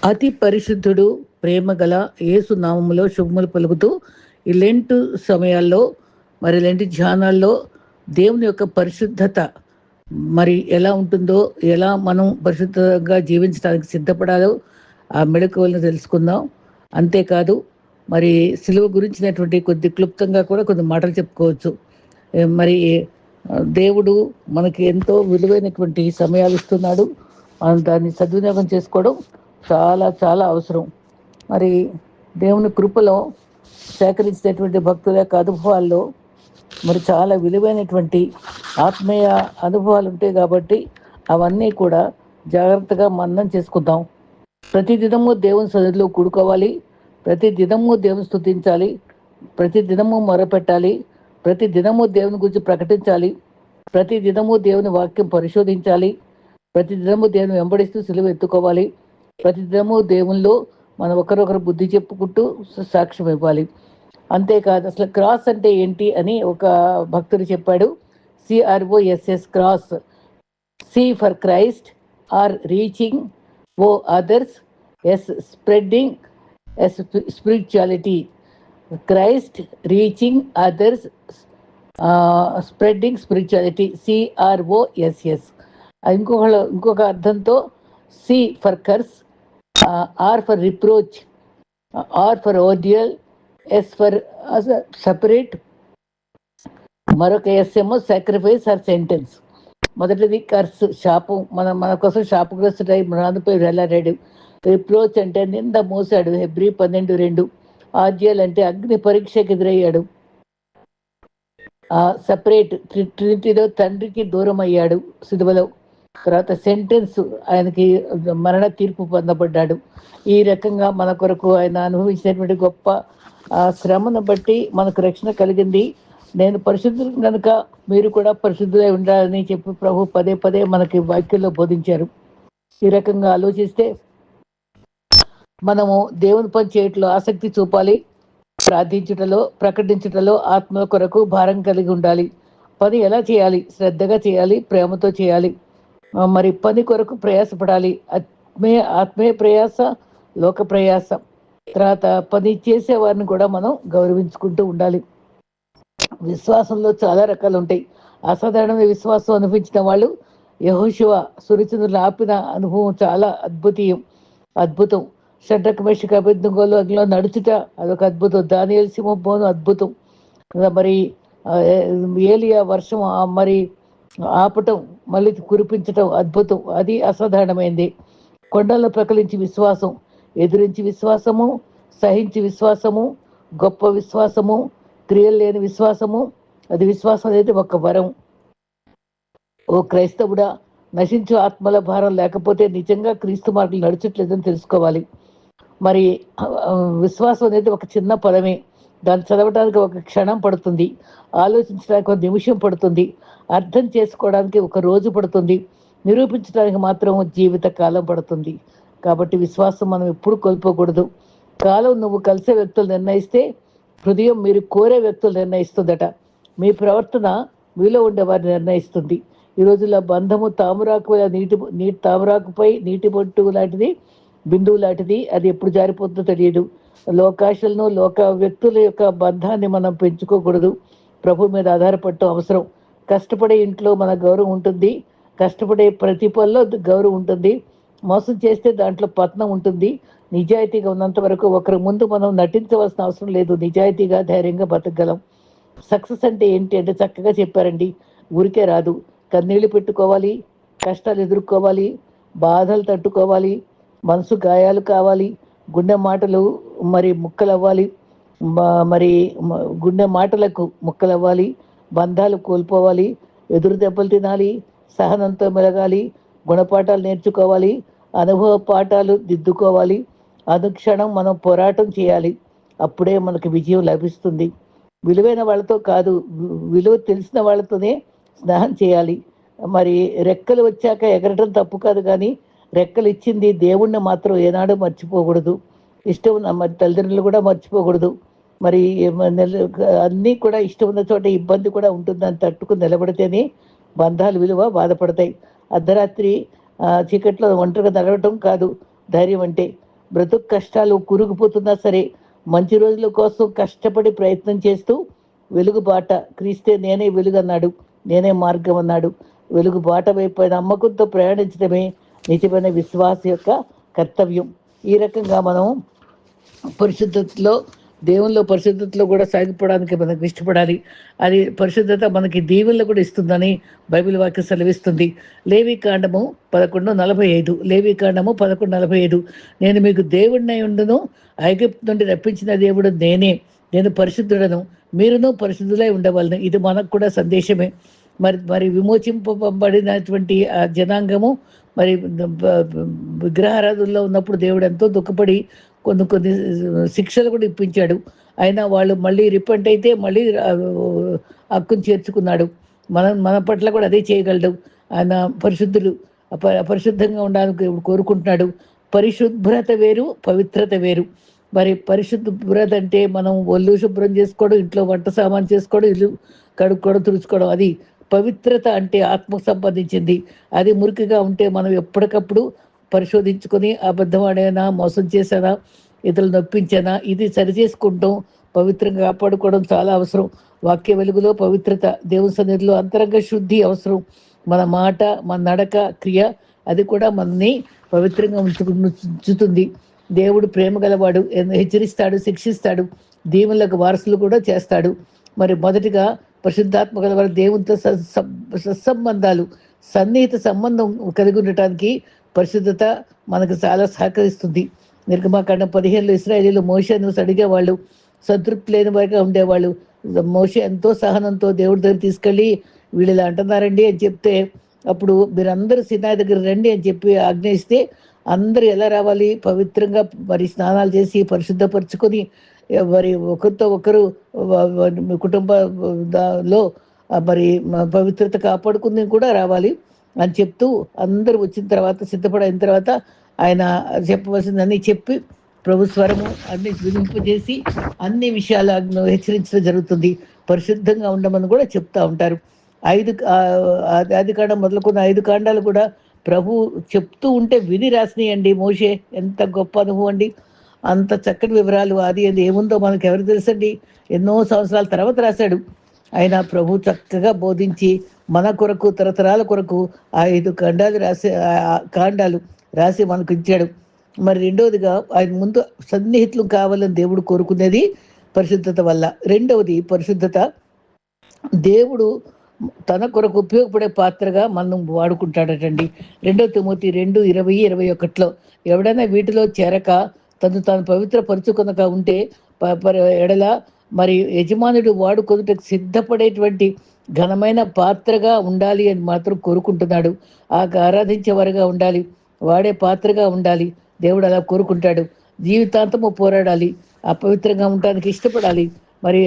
అతి పరిశుద్ధుడు, ప్రేమగల యేసు నామములో శుభములు పలుకుతూ ఈ లెంటు సమయాల్లో లెంటి ధ్యానాల్లో దేవుని యొక్క పరిశుద్ధత ఎలా ఉంటుందో, ఎలా మనం పరిశుద్ధంగా జీవించడానికి సిద్ధపడాలో ఆ మెళకువలను తెలుసుకుందాం. అంతేకాదు మరి సిలువ గురించినటువంటి కొద్ది క్లుప్తంగా కూడా కొన్ని మాటలు చెప్పుకోవచ్చు. ఏ మరి దేవుడు మనకి ఎంతో విలువైనటువంటి సమయాలు ఇస్తున్నాడు. మనం దాన్ని సద్వినియోగం చేసుకోవడం చాలా చాలా అవసరం. మరి దేవుని కృపలో సేకరించినటువంటి భక్తుల యొక్క అనుభవాల్లో చాలా విలువైనటువంటి ఆత్మీయ అనుభవాలు ఉంటాయి. కాబట్టి అవన్నీ కూడా జాగ్రత్తగా మననం చేసుకుందాం. ప్రతి దినము దేవుని సన్నిధిలో కూడుకోవాలి, ప్రతి దినము దేవుని స్తుతించాలి, ప్రతి దినము మొరపెట్టాలి, ప్రతి దినము దేవుని గురించి ప్రకటించాలి, ప్రతి దినము దేవుని వాక్యం పరిశోధించాలి, ప్రతి దినము దేవుని వెంబడిస్తూ సిలువ ఎత్తుకోవాలి, ప్రతి దినము దేవుల్లో మనం ఒకరొకరు బుద్ధి చెప్పుకుంటూ సాక్ష్యం ఇవ్వాలి. అంతేకాదు అసలు క్రాస్ అంటే ఏంటి అని ఒక భక్తుడు చెప్పాడు. CROSS cross. C for Christ, or reaching, O others, S spreading, S spirituality. Christ, reaching, others, spreading spirituality, CROSS. ఇంకొక అర్థంతో C for curse, R for reproach, R for ordeal, S for separate, మరొక S ఏమో sacrifice or sentence. మొదటిది curse, శాపం. మన కోసం శాపగ్రస్తుడై మృణాదుపై వెళ్ళాడు. Reproach అంటే నింద మోసాడు, హెబ్రీ 12:2. ఆర్డియల్ అంటే అగ్ని పరీక్షకు ఎదురయ్యాడు. సపరేట్, ట్రినిటీలో తండ్రికి దూరం అయ్యాడు సిలువలో. తర్వాత సెంటెన్స్, ఆయనకి మరణ తీర్పు పొందబడ్డాడు. ఈ రకంగా మన కొరకు ఆయన అనుభవించినటువంటి గొప్ప శ్రమను బట్టి మనకు రక్షణ కలిగింది. నేను పరిశుద్ధులు కనుక మీరు కూడా పరిశుద్ధులై ఉండాలని చెప్పి ప్రభు పదే పదే మనకి వాక్యంలో బోధించారు. ఈ రకంగా ఆలోచిస్తే మనము దేవుని పని చేయట్లో ఆసక్తి చూపాలి, ప్రార్థించుటలో, ప్రకటించుటలో ఆత్మ కొరకు భారం కలిగి ఉండాలి. పని ఎలా చేయాలి? శ్రద్ధగా చేయాలి, ప్రేమతో చేయాలి. మరి పని కొరకు ప్రయాసపడాలి. ఆత్మీయ ప్రయాస, లోక ప్రయాస. తర్వాత పని చేసే వారిని కూడా మనం గౌరవించుకుంటూ ఉండాలి. విశ్వాసంలో చాలా రకాలు ఉంటాయి. అసాధారణమైన విశ్వాసం అనిపించిన వాళ్ళు యెహోషువ సురిచంద్రులు ఆపిన అనుభవం చాలా అద్భుతం. షడ్రక్, మెషక్, అబేద్నెగోలు అగ్నిలో నడుచుట అదొక అద్భుతం. దానియేలు సింహపు అద్భుతం. మరి ఏలియా వర్షం మరి ఆపటం, మళ్ళీ కురిపించటం అద్భుతం. అది అసాధారణమైంది. కొండల్లో ప్రకలించి విశ్వాసం, ఎదురించి విశ్వాసము, సహించి విశ్వాసము, గొప్ప విశ్వాసము, క్రియలు లేని విశ్వాసము. అది విశ్వాసం అనేది ఒక వరం. ఓ క్రైస్తవుడా, నశించు ఆత్మల భారం లేకపోతే నిజంగా క్రీస్తు మార్గం నడుచట్లేదని తెలుసుకోవాలి. మరి విశ్వాసం అనేది ఒక చిన్న పదమే. దాన్ని చదవడానికి ఒక క్షణం పడుతుంది, ఆలోచించడానికి ఒక నిమిషం పడుతుంది, అర్థం చేసుకోవడానికి ఒక రోజు పడుతుంది, నిరూపించడానికి మాత్రం జీవిత కాలం పడుతుంది. కాబట్టి విశ్వాసం మనం ఎప్పుడు కోల్పోకూడదు. కాలం నువ్వు కలిసే వ్యక్తులు నిర్ణయిస్తే, హృదయం మీరు కోరే వ్యక్తులు నిర్ణయిస్తుందట. మీ ప్రవర్తన మీలో ఉండే వారిని నిర్ణయిస్తుంది. ఈ రోజుల్లో బంధము తామరాకు తామరాకుపై నీటి బొట్టు లాంటిది, బిందువు లాంటిది. అది ఎప్పుడు జారిపోతుందో తెలియదు. లోకాశలను, లోక వ్యక్తుల యొక్క బంధాన్ని మనం పెంచుకోకూడదు. ప్రభు మీద ఆధారపడటం అవసరం. కష్టపడే ఇంట్లో మన గౌరవం ఉంటుంది, కష్టపడే ప్రతి పనిలో గౌరవం ఉంటుంది. మోసం చేస్తే దాంట్లో పతనం ఉంటుంది. నిజాయితీగా ఉన్నంత వరకు ఒకరి ముందు మనం నటించవలసిన అవసరం లేదు. నిజాయితీగా, ధైర్యంగా బతకగలం. సక్సెస్ అంటే ఏంటి అంటే చక్కగా చెప్పారండి. ఊరికే రాదు. కన్నీళ్లు పెట్టుకోవాలి, కష్టాలు ఎదుర్కోవాలి, బాధలు తట్టుకోవాలి, మనసు గాయాలు కావాలి, గుండె మాటలు ముక్కలవ్వాలి, గుండె మాటలకు ముక్కలవ్వాలి, బంధాలు కోల్పోవాలి, ఎదురు దెబ్బలు తినాలి, సహనంతో మెలగాలి, గుణపాఠాలు నేర్చుకోవాలి, అనుభవ పాఠాలు దిద్దుకోవాలి. అనుక్షణం మనం పోరాటం చేయాలి. అప్పుడే మనకు విజయం లభిస్తుంది. విలువైన వాళ్ళతో కాదు, విలువ తెలిసిన వాళ్ళతోనే స్నేహం చేయాలి. రెక్కలు వచ్చాక ఎగరటం తప్పు కాదు, కానీ రెక్కలు ఇచ్చింది దేవుణ్ణి మాత్రం ఏనాడు మర్చిపోకూడదు. ఇష్టం ఉన్న తల్లిదండ్రులు కూడా మర్చిపోకూడదు. అన్నీ కూడా ఇష్టం ఉన్న చోట ఇబ్బంది కూడా ఉంటుందని తట్టుకుని నిలబడితేనే బంధాలు విలువ బాధపడతాయి. అర్ధరాత్రి చీకట్లో ఒంటరిగా నడవటం కాదు ధైర్యం అంటే. బ్రతుకు కష్టాలు కురుకుపోతున్నా సరే మంచి రోజుల కోసం కష్టపడి ప్రయత్నం చేస్తూ వెలుగుబాట, క్రీస్తే నేనే వెలుగు అన్నాడు, నేనే మార్గం అన్నాడు. వెలుగుబాట వైపు నమ్మకంతో ప్రయాణించడమే నిజమైన విశ్వాస యొక్క కర్తవ్యం. ఈ రకంగా మనం పరిశుద్ధతలో, దేవుల్లో పరిశుద్ధతలో కూడా సాగిపోవడానికి మనకు ఇష్టపడాలి. అది పరిశుద్ధత మనకి దీవెనలు కూడా ఇస్తుందని బైబిల్ వాక్యం సెలవిస్తుంది. లేవీకాండము 11:45, లేవీకాండము 11:45, నేను మీకు దేవుడినై ఉండును, ఐగుప్తు నుండి రప్పించిన దేవుడు నేనే, నేను పరిశుద్ధుడను, మీరును పరిశుద్ధులై ఉండవలను. ఇది మనకు కూడా సందేశమే. మరి మరి విమోచింపబడినటువంటి ఆ జనాంగము మరి విగ్రహారాధనలో ఉన్నప్పుడు దేవుడు ఎంతో దుఃఖపడి కొన్ని కొన్ని శిక్షలు కూడా ఇప్పించాడు. అయినా వాళ్ళు మళ్ళీ రిపెంట్ అయితే మళ్ళీ హక్కును చేర్చుకున్నాడు. మన పట్ల కూడా అదే చేయగలడు. ఆయన పరిశుద్ధులు, పరిశుద్ధంగా ఉండాలని కోరుకుంటున్నాడు. పరిశుభ్రత వేరు, పవిత్రత వేరు. మరి పరిశుభ్రత అంటే మనం ఒళ్ళు శుభ్రం చేసుకోవడం, ఇంట్లో వంట సామాన్ చేసుకోవడం, ఇల్లు కడుక్కోవడం, తుడుచుకోవడం. అది పవిత్రత అంటే ఆత్మకు సంబంధించింది. అది మురికిగా ఉంటే మనం ఎప్పటికప్పుడు పరిశోధించుకొని అబద్ధం ఆడేనా, మోసం చేశానా, ఇతరులు నొప్పించానా, ఇది సరిచేసుకుంటాం. పవిత్రంగా కాపాడుకోవడం చాలా అవసరం. వాక్య వెలుగులో పవిత్రత, దేవుని సన్నిధిలో అంతరంగ శుద్ధి అవసరం. మన మాట, మన నడక, క్రియ అది కూడా మనని పవిత్రంగా ఉంచుతుంది. దేవుడు ప్రేమ గలవాడు, హెచ్చరిస్తాడు, శిక్షిస్తాడు, దీవులకు వారసులు కూడా చేస్తాడు. మరి మొదటిగా పరిశుద్ధాత్మ గలవాడు దేవునితో సత్సంబంధాలు, సన్నిహిత సంబంధం కలిగి ఉండటానికి పరిశుద్ధత మనకు చాలా సహకరిస్తుంది. నిర్గమాకాండం 15లో ఇశ్రాయేలీయులు మోషేను అడిగేవాళ్ళు, సంతృప్తి లేని వారిగా ఉండేవాళ్ళు. మోషే ఎంతో సహనంతో దేవుడి దగ్గర తీసుకెళ్ళి వీళ్ళు ఇలా అంటున్నారండి అని చెప్తే, అప్పుడు మీరందరూ సినాయి దగ్గర రండి అని చెప్పి ఆజ్ఞయిస్తే అందరూ ఎలా రావాలి? పవిత్రంగా మరి స్నానాలు చేసి పరిశుద్ధపరచుకొని మరి ఒకరితో ఒకరు కుటుంబంలో మరి పవిత్రత కాపాడుకుని కూడా రావాలి అని చెప్తూ అందరూ వచ్చిన తర్వాత, సిద్ధపడిన తర్వాత ఆయన చెప్పవలసిందని చెప్పి ప్రభు స్వరము అన్ని వినింపజేసి అన్ని విషయాలను హెచ్చరించడం జరుగుతుంది. పరిశుద్ధంగా ఉండమని కూడా చెప్తా ఉంటారు. ఆదికాండం మొదలుకున్న 5 కాండాలు కూడా ప్రభు చెప్తూ ఉంటే విని రాసినాయండి. మోషే ఎంత గొప్ప అనుభవం అండి. అంత చక్కటి వివరాలు అది ఏముందో మనకు ఎవరు తెలుసండి. ఎన్నో సంవత్సరాల తర్వాత రాశాడు. ఆయన ప్రభు చక్కగా బోధించి మన కొరకు, తరతరాల కొరకు 5 కాండాలు రాసి మనకు ఇచ్చాడు. మరి రెండవదిగా ఆయన ముందు సన్నిహితులు కావాలని దేవుడు కోరుకునేది పరిశుద్ధత వల్ల. రెండవది పరిశుద్ధత, దేవుడు తన కొరకు ఉపయోగపడే పాత్రగా మనం వాడుకుంటాడటండి. 2 తిమోతి 2:20-21 ఎవడైనా వీటిలో చేరక తాను పవిత్రపరుచుకొనక ఉంటే ఎడల మరి యజమానుడు వాడుకొనుటకు సిద్ధపడేటువంటి ఘనమైన పాత్రగా ఉండాలి అని మాత్రం కోరుకుంటున్నాడు. ఆరాధించేవారుగా ఉండాలి, వాడే పాత్రగా ఉండాలి. దేవుడు అలా కోరుకుంటాడు. జీవితాంతము పోరాడాలి, అపవిత్రంగా ఉండడానికి ఇష్టపడాలి. మరి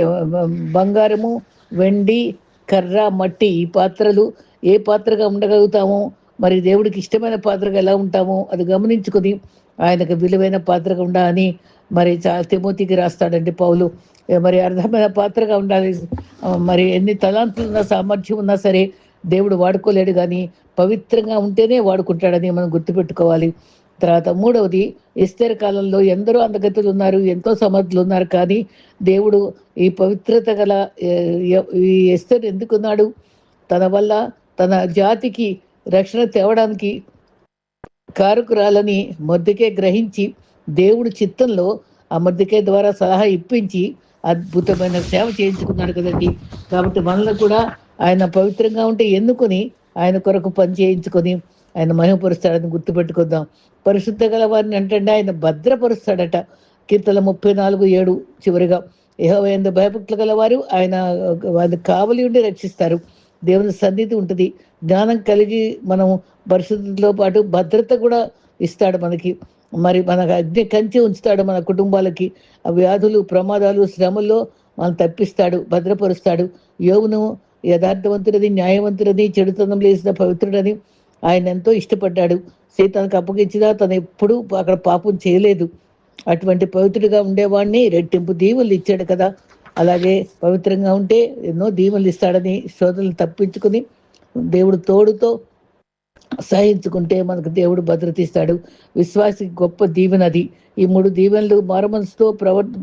బంగారము, వెండి, కర్ర, మట్టి ఈ పాత్రలు ఏ పాత్రగా ఉండగలుగుతామో, మరి దేవుడికి ఇష్టమైన పాత్రగా ఎలా ఉంటామో అది గమనించుకొని ఆయనకు విలువైన పాత్రగా ఉండాలని మరి తిమోతికి రాస్తాడండి పౌలు. మరి అర్థమైన పాత్రగా ఉండాలి. మరి ఎన్ని తలాంతులు ఉన్నా, సామర్థ్యం ఉన్నా సరే దేవుడు వాడుకోలేడు, కానీ పవిత్రంగా ఉంటేనే వాడుకుంటాడని మనం గుర్తుపెట్టుకోవాలి. తర్వాత మూడవది, ఎస్తేరు కాలంలో ఎందరో అందగతులు ఉన్నారు, ఎంతో సమర్థులు ఉన్నారు, కానీ దేవుడు ఈ పవిత్రత గల ఈ ఎస్తేరు ఎందుకున్నాడు? తన వల్ల తన జాతికి రక్షణ తేవడానికి కారకురాలని మొర్దెకై గ్రహించి దేవుడు చిత్తంలో ఆ మొర్దెకై ద్వారా సలహా ఇప్పించి అద్భుతమైన సేవ చేయించుకున్నాడు కదండి. కాబట్టి మనలో కూడా ఆయన పవిత్రంగా ఉంటే ఎన్నుకొని ఆయన కొరకు పని చేయించుకొని ఆయన మహిమపరుస్తాడని గుర్తుపెట్టుకుందాం. పరిశుద్ధ గల వారిని అంటే ఆయన భద్రపరుస్తాడట. కీర్తన 34:7 చివరిగా, యెహోవా యందు భయభక్తులు గల వారు ఆయన వారిని కావలి ఉండి రక్షిస్తారు. దేవుని సన్నిధి ఉంటుంది. జ్ఞానం కలిగి మనం పరిశుద్ధితో పాటు భద్రత కూడా ఇస్తాడు మనకి. మరి మన అగ్ని కంచి ఉంచుతాడు మన కుటుంబాలకి. ఆ వ్యాధులు, ప్రమాదాలు, శ్రమల్లో మనం తప్పిస్తాడు, భద్రపరుస్తాడు. యోగును యథార్థవంతుడని, న్యాయవంతుడని, చెడుతనం లేసిన పవిత్రుడని ఆయన ఎంతో ఇష్టపడ్డాడు. సైతానికి అప్పగించినా తను ఎప్పుడూ అక్కడ పాపం చేయలేదు. అటువంటి పవిత్రుడిగా ఉండేవాడిని రెట్టింపు దీవెనలు ఇచ్చాడు కదా. అలాగే పవిత్రంగా ఉంటే ఎన్నో దీవెనలు ఇస్తాడని శోధనలు తప్పించుకుని దేవుడు తోడుతో సహించుకుంటే మనకు దేవుడు భద్రత ఇస్తాడు. విశ్వాసికి గొప్ప దీవెనది. ఈ 3 దీవెనలు మారుమనసుతో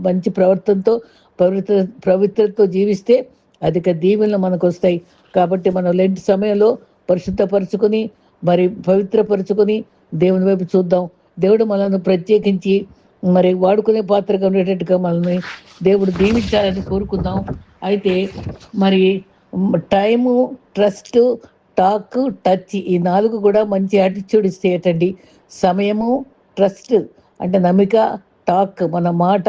మంచి ప్రవర్తనతో పవిత్ర పవిత్రతతో జీవిస్తే అధిక దీవెనలు మనకొస్తాయి. కాబట్టి మనం లెంట్ సమయంలో పరిశుద్ధపరుచుకొని మరి పవిత్రపరుచుకొని దేవుని వైపు చూద్దాం. దేవుడు మనల్ని ప్రత్యేకించి మరి వాడుకునే పాత్రగా ఉండేటట్టుగా మనల్ని దేవుడు దీవించాలని కోరుకుందాం. అయితే మరి టైము, ట్రస్ట్, టాక్, టచ్ ఈ 4 కూడా మంచి యాటిట్యూడ్ ఇస్తేటండి. సమయము, ట్రస్ట్ అంటే నమ్మిక, టాక్ మన మాట,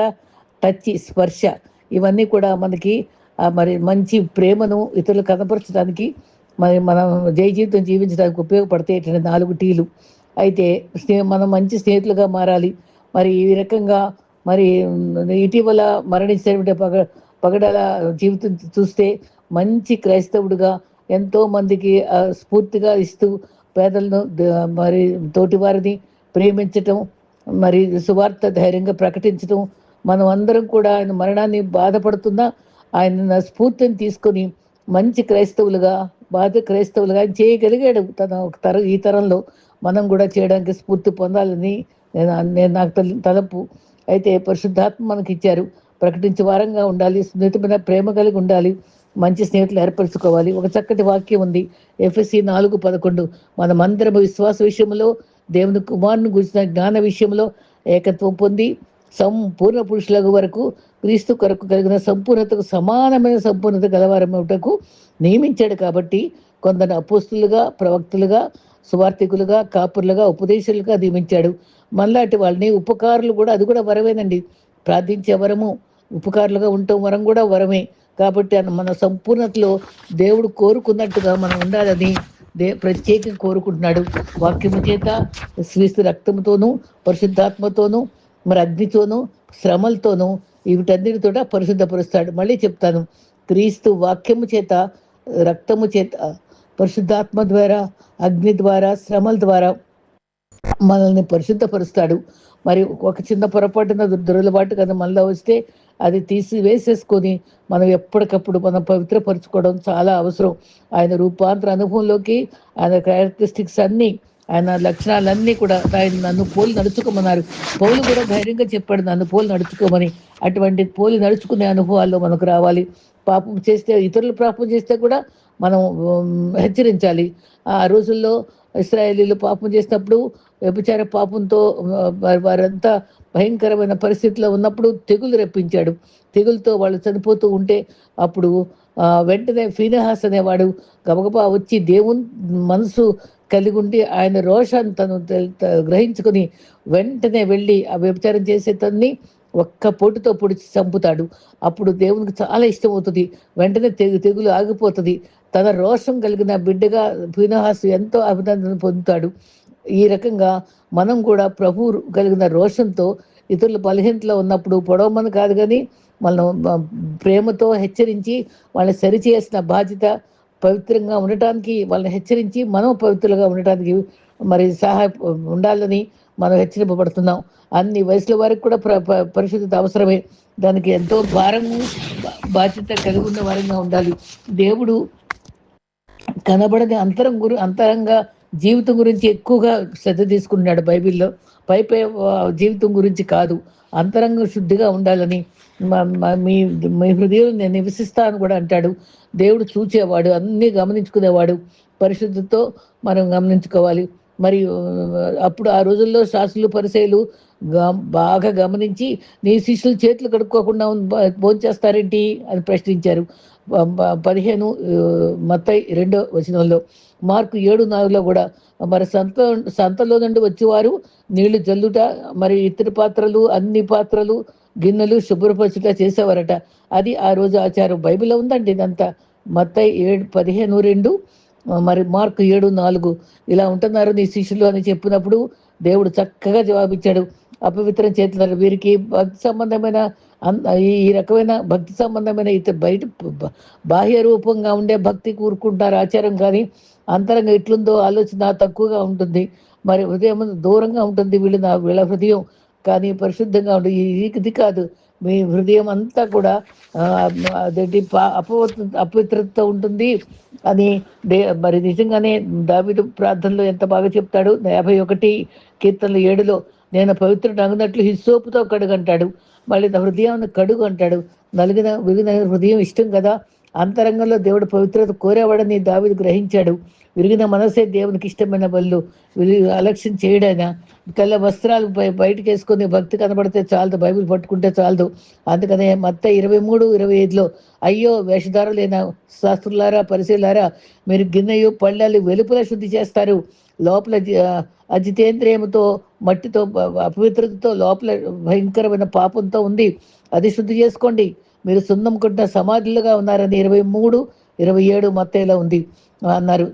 టచ్ స్పర్శ ఇవన్నీ కూడా మనకి మరి మంచి ప్రేమను ఇతరులు కనపరచడానికి మరి మనం జయ జీవితం జీవించడానికి ఉపయోగపడతాయి 4 టీలు. అయితే మనం మంచి స్నేహితులుగా మారాలి. మరి ఈ రకంగా మరి ఇటీవల మరణించినటువంటి పగడాల జీవితం చూస్తే మంచి క్రైస్తవుడిగా ఎంతో మందికి స్ఫూర్తిగా ఇస్తూ పేదలను మరి తోటి వారిని ప్రేమించటం, మరి సువార్త ధైర్యంగా ప్రకటించటం, మనం అందరం కూడా ఆయన మరణాన్ని బాధపడుతున్నా ఆయన స్ఫూర్తిని తీసుకొని మంచి క్రైస్తవులుగా క్రైస్తవులుగా ఆయన చేయగలిగాడు. ఈ తరంలో మనం కూడా చేయడానికి స్ఫూర్తి పొందాలని నాకు తలపు. అయితే పరిశుద్ధాత్మ మనకి ఇచ్చారు. ప్రకటించే వారంగా ఉండాలి, సున్నితమైన ప్రేమ కలిగి ఉండాలి, మంచి స్నేహితులు ఏర్పరచుకోవాలి. ఒక చక్కటి వాక్యం ఉంది ఎఫ్ఎస్సి 4:11. మనమందరము విశ్వాస విషయంలో దేవుని కుమారుని గురించిన జ్ఞాన విషయంలో ఏకత్వం పొంది సంపూర్ణ పురుషులకు వరకు క్రీస్తు కొరకు కలిగిన సంపూర్ణతకు సమానమైన సంపూర్ణత గలవారముటకు నియమించాడు. కాబట్టి కొందరు అపోస్తులుగా, ప్రవక్తలుగా, సువార్థికులుగా, కాపురులుగా, ఉపదేశాలుగా నియమించాడు. మనలాంటి వాళ్ళని ఉపకారులు కూడా, అది కూడా వరమేనండి. ప్రార్థించే వరము, ఉపకారులుగా ఉండటం వరం కూడా వరమే. కాబట్టి మన సంపూర్ణతలో దేవుడు కోరుకున్నట్టుగా మనం ఉండాలని ప్రత్యేకంగా కోరుకుంటున్నాడు. వాక్యము చేత, స్వీస్తు రక్తంతోనూ, పరిశుద్ధాత్మతోనూ, మరి అగ్నితోనూ, శ్రమలతోనూ వీటన్నిటితో పరిశుద్ధపరుస్తాడు. మళ్ళీ చెప్తాను, క్రీస్తు వాక్యము చేత, రక్తము చేత, పరిశుద్ధాత్మ ద్వారా, అగ్ని ద్వారా, శ్రమల ద్వారా మనల్ని పరిశుద్ధపరుస్తాడు. మరి ఒక చిన్న పొరపాటున దురలవాటు కదా మనలో వస్తే అది తీసివేసేసుకొని మనం ఎప్పటికప్పుడు మనం పవిత్రపరచుకోవడం చాలా అవసరం. ఆయన రూపాంతర అనుభవంలోకి, ఆయన క్యారెక్టరిస్టిక్స్ అన్నీ, ఆయన లక్షణాలన్నీ కూడా ఆయన నన్ను పోలి నడుచుకోమన్నారు. పౌలు కూడా ధైర్యంగా చెప్పాడు నన్ను పోలి నడుచుకోమని. అటువంటి పోలి నడుచుకునే అనుభవాల్లో మనకు రావాలి. పాపం చేస్తే, ఇతరులు పాపం చేస్తే కూడా మనం హెచ్చరించాలి. ఆ రోజుల్లో ఇశ్రాయేలీలు పాపం చేసినప్పుడు వ్యభిచార పాపంతో వారంతా భయంకరమైన పరిస్థితిలో ఉన్నప్పుడు తెగులు రప్పించాడు. తెగులతో వాళ్ళు చనిపోతూ ఉంటే అప్పుడు వెంటనే ఫీనెహాస్ అనేవాడు గబగబా వచ్చి దేవుని మనసు కలిగి ఉండి ఆయన రోషాన్ని తను గ్రహించుకొని వెంటనే వెళ్ళి ఆ వ్యభిచారం చేసే తన్ని ఒక్క పోటుతో పొడిచి చంపుతాడు. అప్పుడు దేవునికి చాలా ఇష్టం అవుతుంది. వెంటనే తెగులు ఆగిపోతుంది. తన రోషం కలిగిన బిడ్డగా ఫీనెహాసు ఎంతో అభినందన పొందుతాడు. ఈ రకంగా మనం కూడా ప్రభు కలిగిన రోషంతో ఇతరుల బలహీనతలో ఉన్నప్పుడు పొడవమని కాదు, కానీ మనం ప్రేమతో హెచ్చరించి వాళ్ళని సరిచేసిన బాధ్యత, పవిత్రంగా ఉండటానికి వాళ్ళని హెచ్చరించి మనం పవిత్రులుగా ఉండటానికి మరి సహాయ ఉండాలని మనం హెచ్చరింపబడుతున్నాం. అన్ని వయసుల వారికి కూడా పరిశుద్ధత అవసరమే. దానికి ఎంతో భారము, బాధ్యత కలిగి ఉన్న వారంగా ఉండాలి. దేవుడు కనబడని అంతరంగా జీవితం గురించి ఎక్కువగా శ్రద్ధ తీసుకున్నాడు బైబిల్లో. పై జీవితం గురించి కాదు, అంతరంగం శుద్ధిగా ఉండాలని. మీ మీ హృదయం నేను నివసిస్తాను కూడా అంటాడు. దేవుడు చూచేవాడు, అన్నీ గమనించుకునేవాడు. పరిశుద్ధితో మనం గమనించుకోవాలి. మరి అప్పుడు ఆ రోజుల్లో శాస్త్రులు, పరిసయ్యులు బాగా గమనించి నీ శిష్యులు చేతులు కడుక్కోకుండా భోంచేస్తారేంటి అని ప్రశ్నించారు. 15 మత్తయి 2వ వచనంలో, మార్కు 7:4లో కూడా మరి సంతలో నుండి వచ్చేవారు నీళ్లు జల్లుట, మరి ఇతర పాత్రలు, అన్ని పాత్రలు, గిన్నెలు శుభ్రపరచుట చేసేవారట. అది ఆ రోజు ఆచారం. బైబిల్లో ఉందండి ఇదంతా. మత్తయి 15:2, మరి మార్కు 7:4 ఇలా ఉంటున్నారు నీ శిష్యులు అని చెప్పినప్పుడు దేవుడు చక్కగా జవాబిచ్చాడు. అపవిత్రం చేతున్నారు వీరికి భక్తి సంబంధమైన ఈ రకమైన భక్తి సంబంధమైన బయట బాహ్య రూపంగా ఉండే భక్తి కూరుకుంటారు ఆచారం, కానీ అంతరంగా ఎట్లుందో ఆలోచన తక్కువగా ఉంటుంది. మరి హృదయం దూరంగా ఉంటుంది వీళ్ళ హృదయం. కానీ పరిశుద్ధంగా ఉంటుంది. ఇది కాదు, మీ హృదయం అంతా కూడా అదేంటి అపవిత్రత ఉంటుంది అని మరి నిజంగానే దావీదు ప్రార్థనలో ఎంత బాగా చెప్తాడు. 51 కీర్తనలు 7లో నేను పవిత్రుడు అగినట్లు హిస్సోపుతో కడుగంటాడు. మళ్ళీ నా హృదయాన్ని కడుగు అంటాడు. విరిగిన హృదయం ఇష్టం కదా. అంతరంగంలో దేవుడు పవిత్రత కోరేవాడని దావీదు గ్రహించాడు. విరిగిన మనసే దేవునికి ఇష్టమైన బళ్ళు. అలక్ష్యం చేయడైనా తెల్ల వస్త్రాలు బయటకు వేసుకొని భక్తి కనబడితే చాలదు, బైబిల్ పట్టుకుంటే చాలదు. అందుకనే మత్తయి 23:25లో అయ్యో వేషధారులైన శాస్త్రులారా పరిశీలారా, మీరు గిన్నెయు పళ్ళాలు వెలుపల శుద్ధి చేస్తారు, లోపల అజితేంద్రియముతో మట్టితో అపవిత్రతతో లోపల భయంకరమైన పాపంతో ఉంది, అది శుద్ధి చేసుకోండి. మీరు సున్నం కొట్టిన సమాధులుగా ఉన్నారని 23:27 మత్తయిలో ఉంది అన్నారు.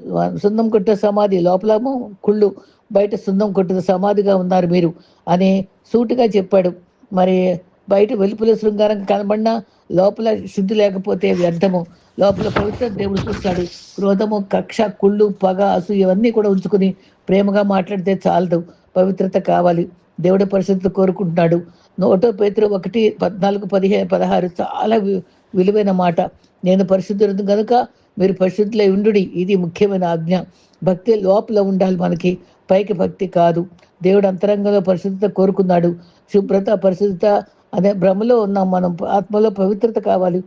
సున్నం కొట్టిన సమాధి, లోపలము కుళ్ళు, బయట సున్నం కొట్టిన సమాధిగా ఉన్నారు మీరు అని సూటిగా చెప్పాడు. మరి బయట వెలుపుల శృంగారం కనబడినా లోపల శుద్ధి లేకపోతే వ్యర్థము. లోపల పవిత్ర దేవుడు చూస్తాడు. క్రోధము, కక్ష, కుళ్ళు, పగ, అసూ ఇవన్నీ కూడా ఉంచుకుని ప్రేమగా మాట్లాడితే చాలదు, పవిత్రత కావాలి. దేవుడి పరిశుద్ధత కోరుకుంటున్నాడు. 1 పేతురు 1:14-16 చాలా విలువైన మాట. నేను పరిశుద్ధుడు కనుక మీరు పరిశుద్ధులై ఉండుడి, ఇది ముఖ్యమైన ఆజ్ఞ. భక్తి లోపల ఉండాలి, మనకి పైకి భక్తి కాదు. దేవుడు అంతరంగంలో పరిశుద్ధత కోరుకున్నాడు. శుభ్రత, పరిశుద్ధత అనే భ్రమలో ఉన్నాం మనం. ఆత్మలో పవిత్రత కావాలి.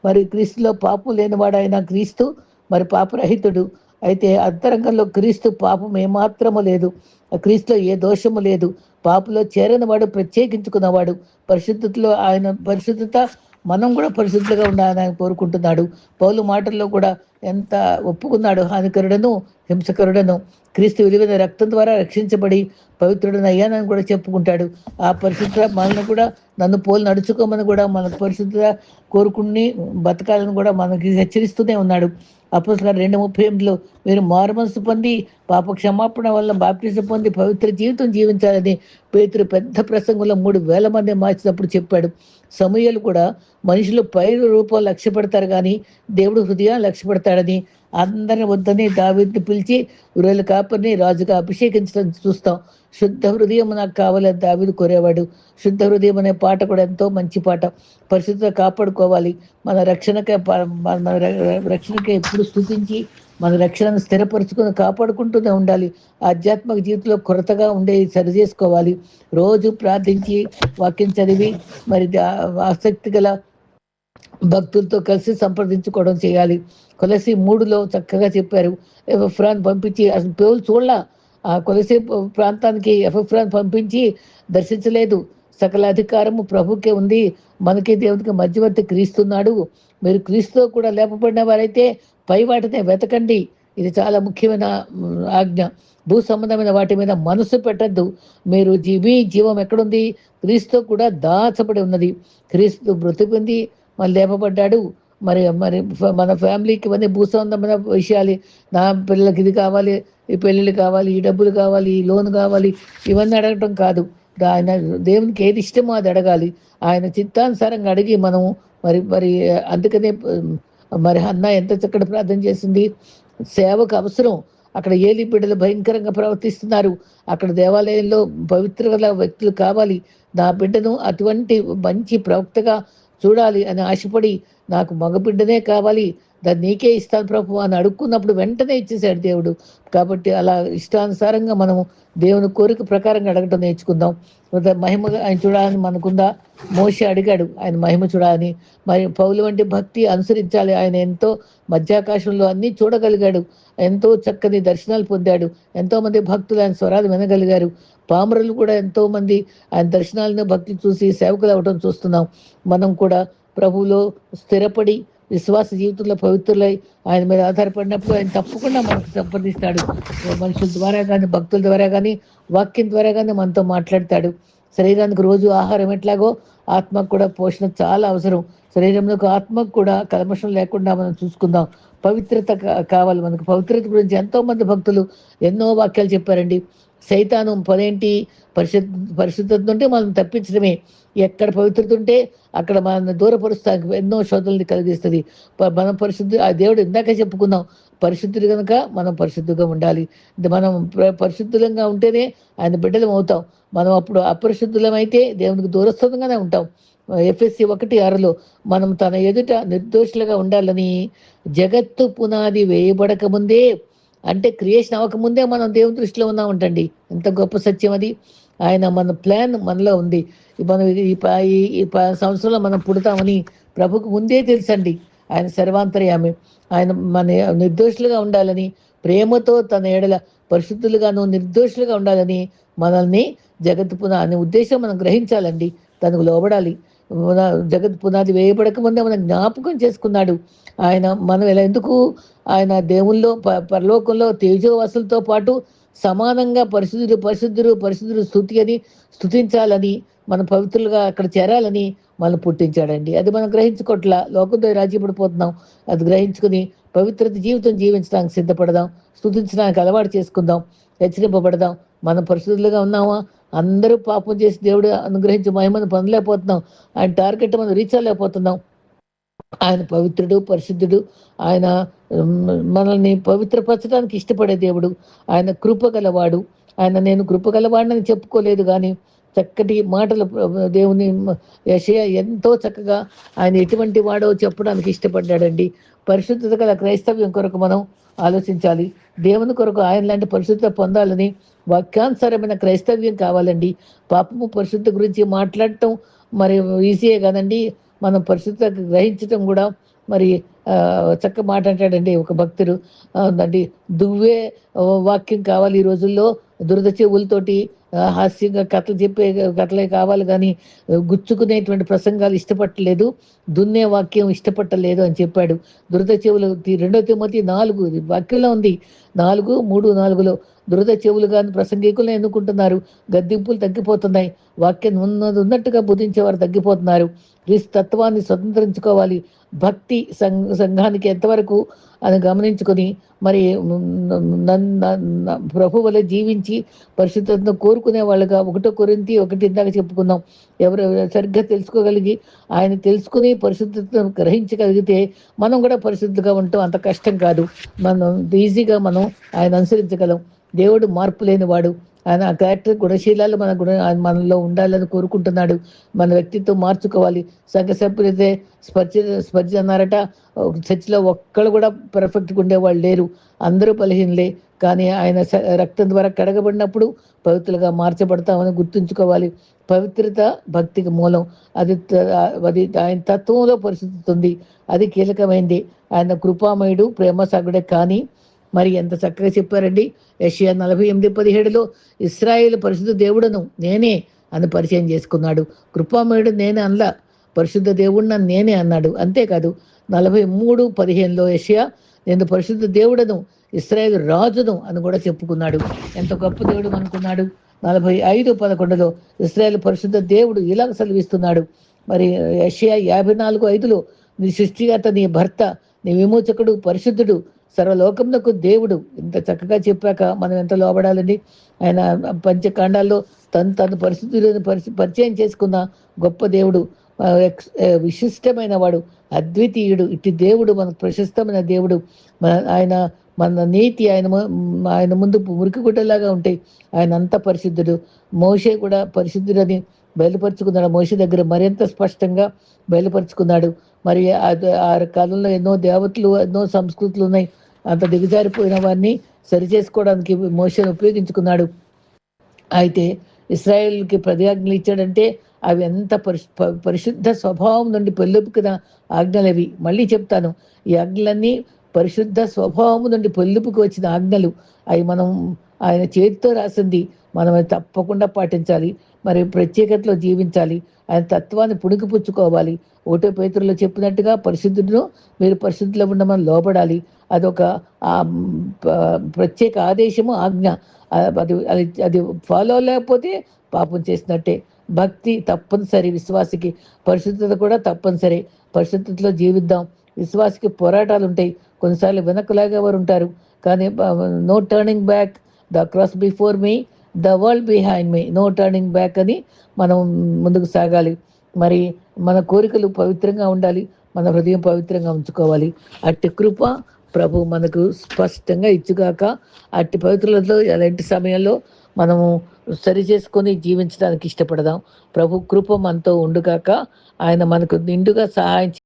మరి క్రీస్తులో పాపం లేనివాడైన క్రీస్తు మరి పాపరహితుడు. అయితే అంతరంగంలో క్రీస్తు పాపం ఏమాత్రము లేదు, క్రీస్తులో ఏ దోషము లేదు. పాపలో చేరని వాడు ప్రత్యేకించుకున్నవాడు. పరిశుద్ధతలో ఆయన పరిశుద్ధత, మనం కూడా పరిశుద్ధులుగా ఉండాలని ఆయన కోరుకుంటున్నాడు. పౌలు మాటల్లో కూడా ఎంత ఒప్పుకున్నాడు. హానికరుడను హింసకరుడను క్రీస్తు విలువైన రక్తం ద్వారా రక్షించబడి పవిత్రుడని అయ్యానని కూడా చెప్పుకుంటాడు. ఆ పరిశుద్ధ మనల్ని కూడా నన్ను పోలు నడుచుకోమని కూడా మన పరిశుద్ధ కోరుకుని బతకాలని కూడా మనకి హెచ్చరిస్తూనే ఉన్నాడు. అపోస్తలుల 2:38లో మీరు మారుమనసు పొంది పాప క్షమాపణ వల్ల బాప్టిజం పొంది పవిత్ర జీవితం జీవించాలని పేతురు పెద్ద ప్రసంగంలో 3,000 మంది మార్చినప్పుడు చెప్పాడు. సమూయేలు కూడా మనుషులు పై రూపం లక్ష్య పెడతారు కానీ దేవుడు హృదయాన్ని లక్ష్య పెడతాడని అందరిని వద్దని దావీదుని పిలిచి గొర్రెల కాపరిని రాజుగా అభిషేకించడం చూస్తాం. శుద్ధ హృదయం నాకు కావాలని దావీదు కోరేవాడు. శుద్ధ హృదయం అనే పాట కూడా ఎంతో మంచి పాట. పరిశుద్ధత కాపాడుకోవాలి. మన రక్షణకే ఎప్పుడు స్తుతించి మన రక్షణను స్థిరపరుచుకుని కాపాడుకుంటూనే ఉండాలి. ఆధ్యాత్మిక జీవితంలో కొరతగా ఉండే సరి చేసుకోవాలి. రోజు ప్రార్థించి వాక్యం చదివి మరి ఆసక్తి గల భక్తులతో కలిసి సంప్రదించుకోవడం చేయాలి. కొలసి 3లో చక్కగా చెప్పారు. ఎఫ్రాన్ పంపించి అసలు పేవులు చూడలా, ఆ కొలసి ప్రాంతానికి ఎఫ్రాన్ పంపించి దర్శించలేదు. సకల అధికారము ప్రభుకే ఉంది, మనకి దేవునికి మధ్యవర్తి క్రీస్తున్నాడు. మీరు క్రీస్తుతో కూడా లేపబడిన వారైతే పై వాటినే వెతకండి. ఇది చాలా ముఖ్యమైన ఆజ్ఞ. భూ సంబంధమైన వాటి మీద మనసు పెట్టద్దు. మీరు జీవం ఎక్కడుంది? క్రీస్తుతో కూడా దాచబడి ఉన్నది. క్రీస్తు మృతి పొంది మళ్ళీ లేపబడ్డాడు. మరి మరి మన ఫ్యామిలీకి ఇవన్నీ భూ సంబంధమైన విషయాలు, నా పిల్లలకి ఇది కావాలి, ఈ పెళ్ళిళ్ళు కావాలి, ఈ డబ్బులు కావాలి, ఈ లోన్ కావాలి, ఇవన్నీ అడగటం కాదు. ఆయన దేవునికి ఏది ఇష్టమో అది అడగాలి. ఆయన చిత్తానుసారంగా అడిగి మనము మరి మరి అందుకనే మరి అన్న ఎంత చక్కటి ప్రార్థన చేసింది. సేవకు అవసరం. అక్కడ ఏలి బిడ్డలు భయంకరంగా ప్రవర్తిస్తున్నారు. అక్కడ దేవాలయంలో పవిత్ర వ్యక్తులు కావాలి. నా బిడ్డను అటువంటి మంచి ప్రవక్తగా చూడాలి అని ఆశపడి నాకు మగబిడ్డనే కావాలి, దాన్ని నీకే ఇస్తాను ప్రభు అని అడుక్కున్నప్పుడు వెంటనే ఇచ్చేసాడు దేవుడు. కాబట్టి అలా ఇష్టానుసారంగా మనము దేవుని కోరిక ప్రకారంగా అడగటం నేర్చుకుందాం. మహిమ ఆయన చూడాలని మనకుందా? మోషే అడిగాడు ఆయన మహిమ చూడాలని. మరి పౌలు వంటి భక్తి అనుసరించాలి. ఆయన ఎంతో మధ్యాకాశంలో అన్నీ చూడగలిగాడు, ఎంతో చక్కని దర్శనాలు పొందాడు. ఎంతోమంది భక్తులు ఆయన స్వరాలు వినగలిగారు. పామరులు కూడా ఎంతోమంది ఆయన దర్శనాలను భక్తి చూసి సేవకులు అవ్వడం చూస్తున్నాం. మనం కూడా ప్రభువులో స్థిరపడి విశ్వాస జీవితంలో పవిత్రులై ఆయన మీద ఆధారపడినప్పుడు ఆయన తప్పకుండా మనకు సంప్రదిస్తాడు. మనుషుల ద్వారా కానీ, భక్తుల ద్వారా కానీ, వాక్యం ద్వారా కానీ మనతో మాట్లాడతాడు. శరీరానికి రోజు ఆహారం ఎట్లాగో ఆత్మకు కూడా పోషణ చాలా అవసరం. శరీరంలోకి ఆత్మకు కూడా కల్మషం లేకుండా మనం చూసుకుందాం. పవిత్రత కావాలి మనకు. పవిత్రత గురించి ఎంతో మంది భక్తులు ఎన్నో వాక్యాలు చెప్పారండి. సైతాను పనేంటి? పరిశుద్ధత ఉంటే మనం తప్పించడమే. ఎక్కడ పవిత్రత ఉంటే అక్కడ మనల్ని దూరపరుస్తానికి ఎన్నో శోధనలు కలిగిస్తుంది. మనం ఆ దేవుడు ఇందాక చెప్పుకున్నాం, పరిశుద్ధుడు కనుక మనం పరిశుద్ధంగా ఉండాలి. మనం పరిశుద్ధంగా ఉంటేనే ఆయన బిడ్డలం అవుతాం. మనం అప్పుడు అపరిశుద్ధులమైతే దేవునికి దూరస్థంగానే ఉంటాం. ఎఫ్ఎస్సి 1:6లో మనం తన ఎదుట నిర్దోషులుగా ఉండాలని జగత్తు పునాది వేయబడక ముందే, అంటే క్రియేషన్ అవ్వకముందే మనం దేవుని దృష్టిలో ఉన్నామంటండి. ఎంత గొప్ప సత్యం అది. ఆయన మన ప్లాన్ మనలో ఉంది. మనం ఈ సంవత్సరంలో మనం పుడతామని ప్రభుకు ముందే తెలుసండి. ఆయన సర్వాంతర్యామి. ఆయన మన నిర్దోషులుగా ఉండాలని, ప్రేమతో తన ఎడల పరిశుద్ధులుగాను నిర్దోషులుగా ఉండాలని మనల్ని జగత్తు అనే ఉద్దేశం మనం గ్రహించాలండి. తనకు లోబడాలి. మన జగత్ పునాది వేయబడక ముందే మనం జ్ఞాపకం చేసుకున్నాడు. ఆయన మనం ఎలా ఎందుకు ఆయన దేవుల్లో పరలోకంలో తేజోవసులతో పాటు సమానంగా పరిశుద్ధుడు పరిశుద్ధుడు పరిశుద్ధుడు స్తుతి అని స్తుతించాలని, మన పవిత్రులుగా అక్కడ చేరాలని మనం పుట్టించాడండి. అది మనం గ్రహించుకోవట్లా, లోకంతో రాజీపడిపోతున్నాం. అది గ్రహించుకుని పవిత్రత జీవితం జీవించడానికి సిద్ధపడదాం, స్తుతించడానికి అలవాటు చేసుకుందాం, హెచ్చరింపబడదాం. మనం పరిశుద్ధులుగా ఉన్నామా? అందరూ పాపం చేసి దేవుడు అనుగ్రహించి మహిమను పొందలేకపోతున్నాం. ఆయన టార్గెట్ మనం రీచ్ అవ్వలేకపోతున్నాం. ఆయన పవిత్రుడు పరిశుద్ధుడు. ఆయన మనల్ని పవిత్రపరచడానికి ఇష్టపడే దేవుడు. ఆయన కృపగలవాడు. నేను కృపగలవాడిని చెప్పుకోలేదు, కానీ చక్కటి మాటలు దేవుని యెషయా ఎంతో చక్కగా ఆయన ఎటువంటి వాడో చెప్పడానికి ఇష్టపడ్డాడండి. పరిశుద్ధత గల క్రైస్తవ్యం కొరకు మనం ఆలోచించాలి. దేవుని కొరకు ఆయన లాంటి పరిశుద్ధత పొందాలని వాక్యానుసారమైన క్రైస్తవ్యం కావాలండి. పాపము పరిశుద్ధ గురించి మాట్లాడటం మరి ఈజీయే కదండి. మనం పరిశుద్ధత గ్రహించటం కూడా మరి చక్క మాట అంటాడండి ఒక భక్తుడు. అంటే దువ్వే వాక్యం కావాలి ఈ రోజుల్లో. దురద చెవులతోటి హాస్యంగా కథలు చెప్పే కథలే కావాలి, కానీ గుచ్చుకునేటువంటి ప్రసంగాలు ఇష్టపట్టలేదు, దున్నే వాక్యం ఇష్టపట్టలేదు అని చెప్పాడు. దురద చెవులు 2 తిమోతి 4 వాక్యంలో ఉంది. 4:3-4లో దురద చెవులుగా ప్రసంగికులను ఎన్నుకుంటున్నారు. గద్దింపులు తగ్గిపోతున్నాయి. వాక్యం ఉన్నట్టుగా బుధించేవారు తగ్గిపోతున్నారు. క్రీస్తు తత్వాన్ని స్వతంత్రించుకోవాలి. భక్తి సంఘానికి ఎంతవరకు అని గమనించుకొని మరి ప్రభు వల్ల జీవించి పరిశుద్ధతను కోరుకునే వాళ్ళుగా 1 కొరింథీ 1 ఇందాక చెప్పుకున్నాం. ఎవరు సరిగ్గా తెలుసుకోగలిగి ఆయన తెలుసుకుని పరిశుద్ధతను గ్రహించగలిగితే మనం కూడా పరిశుద్ధిగా ఉంటాం. అంత కష్టం కాదు. మనం ఈజీగా మనం ఆయన అనుసరించగలం. దేవుడు మార్పు లేనివాడు. ఆయన క్యారెక్టర్ గుణశీలాలు మనలో ఉండాలని కోరుకుంటున్నాడు. మన వ్యక్తిత్వం మార్చుకోవాలి. సంఘ సభ్యులైతే స్పర్శ అన్నారట, చర్చిలో ఒక్కళ్ళు కూడా పర్ఫెక్ట్గా ఉండేవాళ్ళు లేరు, అందరూ బలహీనలే. కానీ ఆయన రక్తం ద్వారా కడగబడినప్పుడు పవిత్రులుగా మార్చబడతామని గుర్తుంచుకోవాలి. పవిత్రత భక్తికి మూలం. అది ఆయన తత్వంలో పరిశుద్ధి ఉంది. అది కీలకమైంది. ఆయన కృపామయుడు ప్రేమ సాగుడే. కానీ మరి ఎంత చక్కగా చెప్పారండి. యెషయా 48:17లో ఇశ్రాయేలు పరిశుద్ధ దేవుడను నేనే అని పరిచయం చేసుకున్నాడు. కృపామయుడు నేనే అనలా, పరిశుద్ధ దేవుడిని నేనే అన్నాడు. అంతేకాదు 43:15లో యెషయా నేను పరిశుద్ధ దేవుడను ఇశ్రాయేలు రాజును అని కూడా చెప్పుకున్నాడు. ఎంత గొప్ప దేవుడు అనుకున్నాడు. 45:11లో ఇశ్రాయేలు పరిశుద్ధ దేవుడు ఇలాగ సెలవిస్తున్నాడు. మరి యెషయా 54:5లో నీ సృష్టికర్త, నీ భర్త, నీ విమోచకుడు పరిశుద్ధుడు, సర్వలోకమునకు దేవుడు. ఇంత చక్కగా చెప్పాక మనం ఎంత లోబడాలండి. ఆయన పంచకాండాల్లో తను పరిశుద్ధులను పరిచయం చేసుకున్న గొప్ప దేవుడు, విశిష్టమైన వాడు, అద్వితీయుడు. ఇటు దేవుడు మనకు ప్రశస్తమైన దేవుడు. మన నీతి ఆయన ముందు మురికి గుడ్డలాగా ఉంటాయి. ఆయన అంత పరిశుద్ధుడు. మోషే కూడా పరిశుద్ధుడని బయలుపరుచుకున్నాడు. మోషే దగ్గర మరింత స్పష్టంగా బయలుపరుచుకున్నాడు. మరి ఆ కాలంలో ఎన్నో దేవతలు, ఎన్నో సంస్కృతులు ఉన్నాయి. అంత దిగజారిపోయిన వారిని సరిచేసుకోవడానికి మోషేను ఉపయోగించుకున్నాడు. అయితే ఇశ్రాయేలుకి ప్రతిజ్ఞలు ఇచ్చాడంటే అవి ఎంత పరిశుద్ధ స్వభావం నుండి పెళ్ళొప్పుకున్న ఆజ్ఞలవి. మళ్ళీ చెప్తాను, ఈ ఆజ్ఞలన్నీ పరిశుద్ధ స్వభావం నుండి పెళ్ళుపుకి వచ్చిన ఆజ్ఞలు. అవి మనం ఆయన చేతితో రాసింది. మనం అది తప్పకుండా పాటించాలి. మరి ప్రత్యేకతలో జీవించాలి. ఆయన తత్వాన్ని పుణికిపుచ్చుకోవాలి. 1 పేతురులో చెప్పినట్టుగా పరిశుద్ధులను మీరు పరిశుద్ధిలో ఉండమని లోబడాలి. అదొక ప్రత్యేక ఆదేశము, ఆజ్ఞ. అది ఫాలో లేకపోతే పాపం చేసినట్టే. భక్తి తప్పనిసరి విశ్వాసికి, పరిశుద్ధత కూడా తప్పనిసరి. పరిశుద్ధతలో జీవిద్దాం. విశ్వాసికి పోరాటాలు ఉంటాయి. కొన్నిసార్లు వెనకలాగా వారు ఉంటారు, కానీ no turning back, the cross before me, the world behind me, no turning back అని మనం ముందుకు సాగాలి. మరి మన కోరికలు పవిత్రంగా ఉండాలి, మన హృదయం పవిత్రంగా ఉంచుకోవాలి. అట్టి కృప ప్రభు మనకు స్పష్టంగా ఇచ్చుగాక. అట్టి పవిత్రులతో ఎలాంటి సమయంలో మనము సరి చేసుకొని జీవించడానికి ఇష్టపడదాం. ప్రభు కృప మనతో ఉండుగాక. ఆయన మనకు నిండుగా సహాయం